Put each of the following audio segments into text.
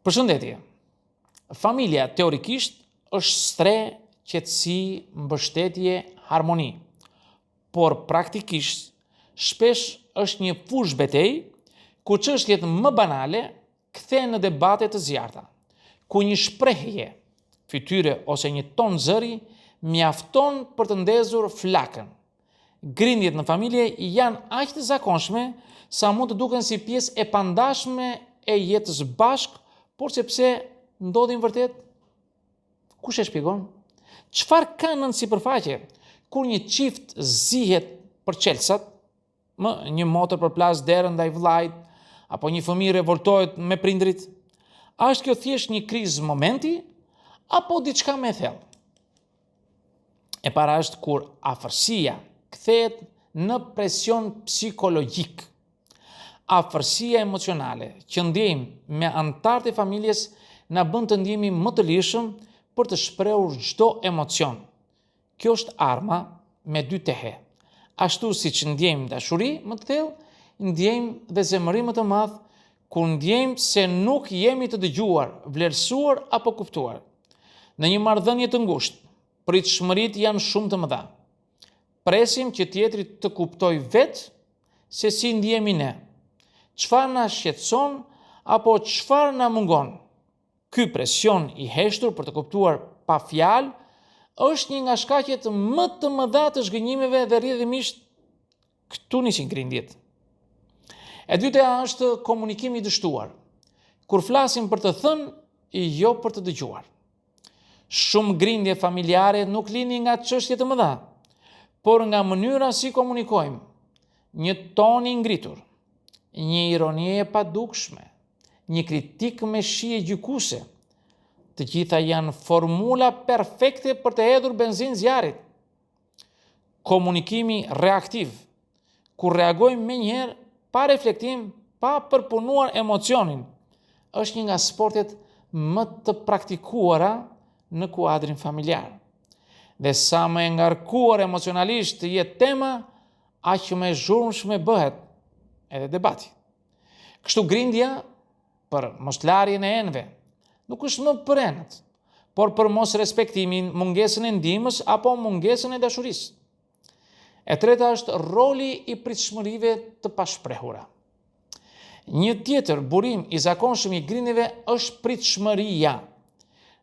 Përshëndetje. Familja teorikisht është stre, qetësi, mbështetje, harmoni, por praktikisht shpesh është një fushë betejë ku çështjet më banale kthehen në debate të zjarrta, ku një shprehje, fytyre ose një ton zëri mjafton për të ndezur flakën. Grindjet në familje janë aq të zakonshme sa mund të duken si pjesë e pandashme e jetës bashkë, por sepse ndodhin vërtet, kush e shpjegon? Çfarë ka nën sipërfaqe kur një çift zihet për çelësat, një motër përplas derën ndaj vllajt, apo një fëmijë revoltohet me prindrit? A është kjo thjesht një krizë momenti apo diçka më e thellë? E para është kur afërsia kthehet në presion psikologjik. Afërsia emocionale që ndjejmë me anëtarët e familjes na bën të ndjehemi më të lirshëm për të shprehur çdo emocion. Kjo është arma me dy tehe. Ashtu siç ndjejmë dashuri më të thellë, ndjejmë dhe zemërim më të madh kur ndjejmë se nuk jemi të dëgjuar, vlerësuar apo kuptuar. Në një marrëdhënie të ngushtë, pritshmëritë janë shumë të mëdha. Presim që tjetri të kuptojë vetë se si ndjehemi ne, çfarë na shqetëson apo çfarë na mungon. Ky presion i heshtur për të kuptuar pa fjalë është një nga shkaqet më të mëdha të zhgënjimeve dhe rrjedhimisht këtu nisin grindjet. E dyta është komunikimi i dështuar, kur flasim për të thënë, jo për të dëgjuar. Shumë grindje familjare nuk lindin nga çështje të mëdha, por nga mënyra si komunikojmë, një ton i ngritur, një ironi e padukshme, një kritik me shije gjykuese. Të gjitha janë formula perfekte për të hedhur benzinë zjarrit. Komunikimi reaktiv, kur reagojmë menjëherë pa reflektim, pa përpunuar emocionin, është një nga sportet më të praktikuara në kuadrin familjar. Dhe sa më e ngarkuar emocionalisht të jetë tema, aq më e zhurmshme bëhet edhe debati. Kështu grindja për moslarjen e enëve nuk është më për enët, por për mos respektimin, mungesën e ndihmës apo mungesën e dashurisë. E treta është roli i pritshmërive të pashprehura. Një tjetër burim i zakonshëm i grindjeve është pritshmëria.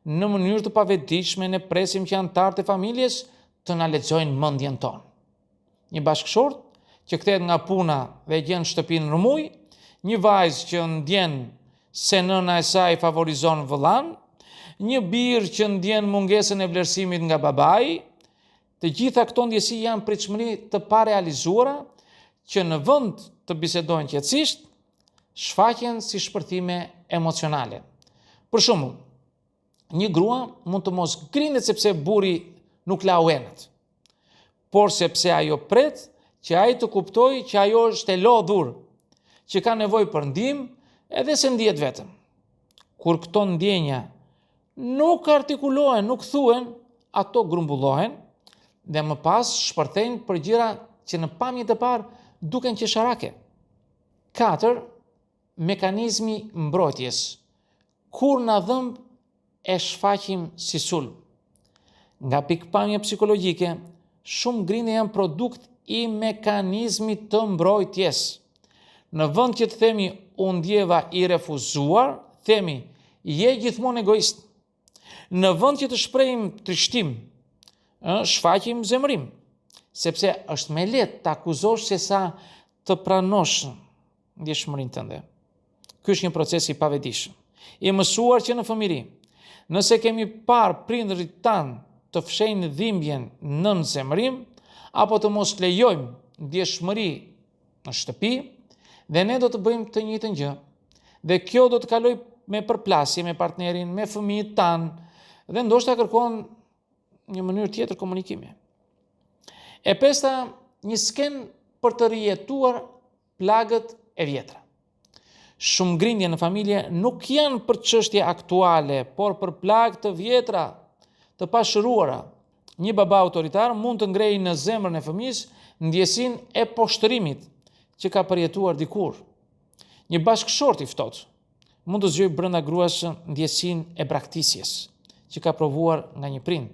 Në mënyrë të pavetëdijshme ne presim që anëtarët e familjes të na lexojnë mendjen tonë. Një bashkëshort që kthehet nga puna dhe gjen shtëpinë në muj, një vajzë që ndjen se nëna e saj favorizon vëllan, një birë që ndjen mungesën e vlerësimit nga babai. Të gjitha këto ndjesi janë pritshmëri të parealizuara që në vend të bisedojnë qetësisht, shfaqen si shpërthime emocionale. Për shembull, një grua mund të mos grindet sepse burri nuk lau enët, por sepse ajo pret që ai të kuptojë që ajo është e lodhur, që ka nevojë për ndihmë edhe se ndihet vetëm. Kur këto ndjenja nuk artikulohen, nuk thuhen, ato grumbullohen dhe më pas shpërthejnë për gjëra që në pamje të parë duken qesharake. 4. Mekanizmi mbrojtjes. Kur na dhëmb e shfaqim si sulm. Nga pikpamja psikologjike, shumë grindje janë produkt i mekanizmit të mbrojtjes. Në vend që të themi unë ndjeva i refuzuar, themi je gjithmonë egoist. Në vend që të shprehim trishtim, shfaqim zemërim, sepse është më lehtë të akuzosh se sa të pranosh ndjeshmërinë tënde. Ky është një proces i pavetëdijshëm, i mësuar që në fëmijëri, nëse kemi parë prindërit tanë të fshejnë dhimbjen nën zemërim, apo të mos lejojmë ndjeshmëri në shtëpi, dhe ne do të bëjmë të njëjtën gjë. Dhe kjo do të kaloj me përplasje me partnerin, me fëmijët tanë, dhe ndoshta kërkon një mënyrë tjetër komunikimi. E pesta, një sken për të rijetuar plagët e vjetra. Shumë grindje në familje nuk janë për çështje aktuale, por për plagë të vjetra, të pashëruara. Një baba autoritar mund të ngrejë në zemrën e fëmijës ndjesinë e poshtërimit që ka përjetuar dikur. Një bashkëshort i ftohtë mund të zgjojë brenda gruas ndjesinë e braktisjes që ka provuar nga një prind.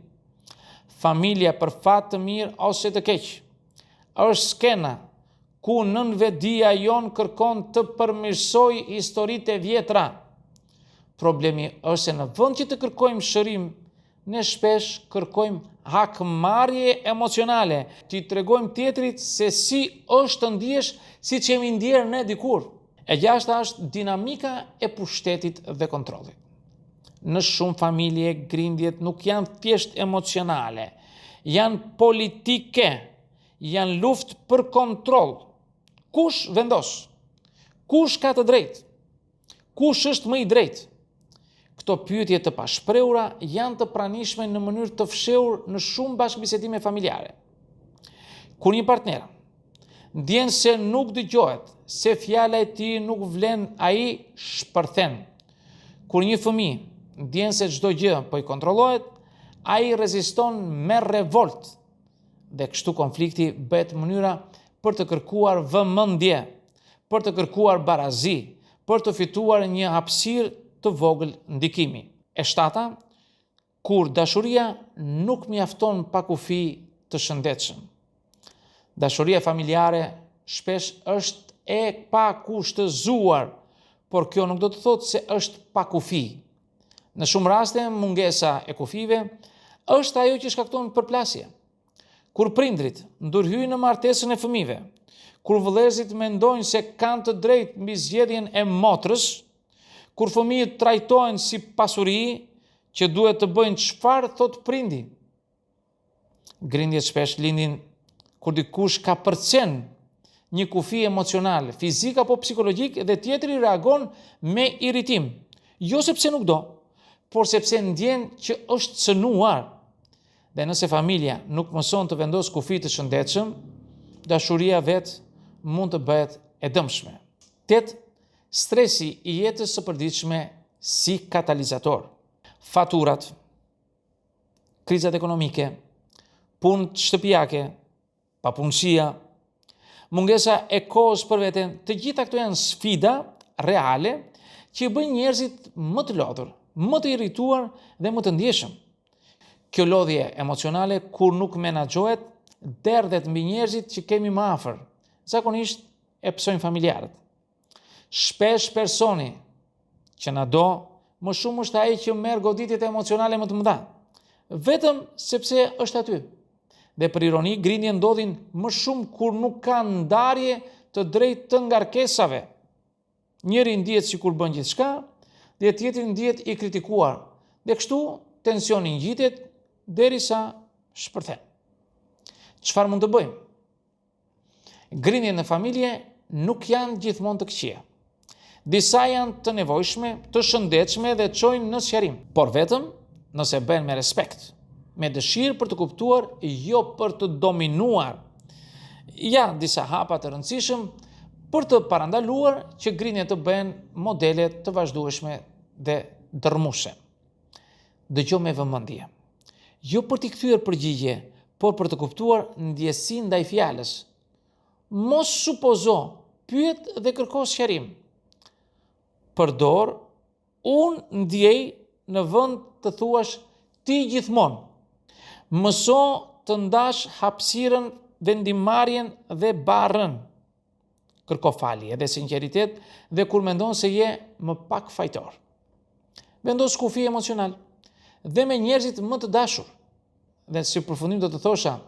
Familja për fat të mirë ose të keq është skena ku nënvedia jon kërkon të përmirësoj historitë e vjetra. Problemi është se në vend që të kërkojmë shërim, ne shpesh kërkojmë hakmarrje emocionale, t'i tregojmë tjetrit se si është të ndjesh siç jemi ndjerë ne dikur. E gjashta është dinamika e pushtetit dhe kontrollit. Në shumë familje, grindjet nuk janë thjesht emocionale, janë politike, janë luftë për kontroll. Kush vendos? Kush ka të drejtë? Kush është më i drejtë? Këto pyetje të pashprehura janë të pranishme në mënyrë të fshehur në shumë bashkëbisedime familjare. Kur një partner ndjen se nuk dëgjohet, se fjala e tij nuk vlen, ai shpërthen. Kur një fëmijë ndjen se çdo gjë po i kontrollohet, ai reziston me revolt. Dhe kështu konflikti bëhet mënyra për të kërkuar vëmendje, për të kërkuar barazi, për të fituar një hapësirë të vogël ndikimi. E shtata, kur dashuria nuk mjafton pa kufi të shëndetshëm. Dashuria familjare shpesh është e pa kushtëzuar, por kjo nuk do të thotë se është pa kufi. Në shumë raste, mungesa e kufive është ajo që shkakton përplasje. Kur prindrit ndërhyjnë në martesën e fëmijëve, kur vëllezërit mendojnë se kanë të drejtë mbi zgjedhjen e motrës, kur fëmijët trajtohen si pasuri që duhet të bëjnë çfarë thot prindi. Grindjet shpesh lindin kur dikush ka përcen një kufi emocional, fizik apo psikologjik dhe tjetri reagon me irritim. Jo sepse nuk do, por sepse ndjen që është cënuar. Dhe nëse familja nuk mëson të vendos kufi të shëndetshëm, dashuria vet mund të bëhet e dëmshme. 8. Stresi i jetës së përditshme si katalizator. Faturat, krizat ekonomike, punët shtëpiake, papunësia, mungesa e kohës për veten, të gjitha këto janë sfida reale që i bëjnë njerëzit më të lodhur, më të irrituar dhe më të ndjeshëm. Kjo lodhje emocionale, kur nuk menaxhohet, derdhet mbi njerëzit që kemi më afër. Zakonisht e psojnë familjarët. Shpesh personi që na do, më shumë është ai që merr goditjet emocionale më të mëdha, vetëm sepse është aty. Dhe për ironi, grindje ndodhin më shumë kur nuk ka ndarje të drejtë të ngarkesave. Njëri ndihet sikur bën gjithçka, dhe tjetri ndihet i kritikuar. Dhe kështu tensioni ngjitet derisa shpërthen. Çfarë mund të bëjmë? Grindjet në familje nuk janë gjithmonë të këqija. Disa janë të nevojshme, të shëndetshme dhe çojnë në sqarim, por vetëm nëse bëhen me respekt, me dëshirë për të kuptuar, jo për të dominuar. Janë disa hapa të rëndësishëm për të parandaluar që grindjet të bëhen modele të vazhdueshme dhe dërmuese. Dëgjoj me vëmendje. Jo për t'i kthyer përgjigje, por për të kuptuar ndjesinë ndaj fjalës. Mos supozo, pyet dhe kërko sqarim. Përdor unë ndjej në vend të thuash ti gjithmonë. Mëso të ndash hapësirën, vendimarrjen dhe barrën. Kërko falje dhe sinqeritet dhe kur mendon se je më pak fajtor. Vendos kufi emocional dhe me njerëzit më të dashur. Dhe si përfundim do të thosha,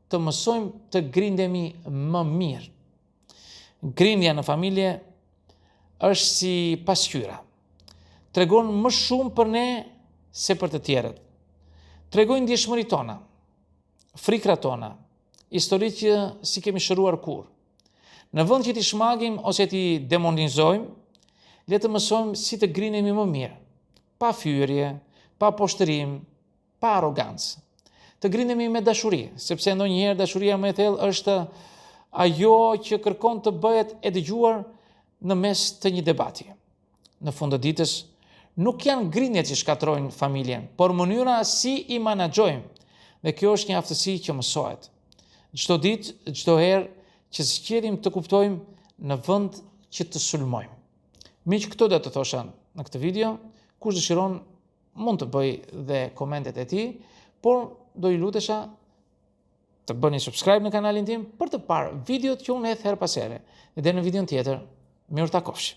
të mësojmë të grindemi më mirë. Grindja në familje është si pasqyra. Tregon më shumë për ne se për të tjerët. Tregojnë ndjeshmëritë tona, frikrat tona, historitë që si kemi shëruar kur. Në vend që t'i shmagim ose t'i demonizojmë, le të mësojmë si të grindemi më mirë, pa fyrje, pa poshtërim, pa arrogancë. Të grindemi me dashuri, sepse ndonjëherë dashuria më e thellë është ajo që kërkon të bëhet e dëgjuar në mes të një debati. Në fund të ditës, nuk janë grindjet që shkatrojnë familjen, por mënyra si i menaxhojmë. Dhe kjo është një aftësi që mësohet. Çdo ditë, çdo herë që zgjedhim të kuptojmë në vend që të sulmojmë. Miq, këto do të thosha në këtë video. Kush dëshiron mund të bëj dhe komentet e tij, por do ju lutesha të bëni subscribe në kanalin tim për të parë videot që unë hedh her pas here. Dhe në videon tjetër, mirë takofshi.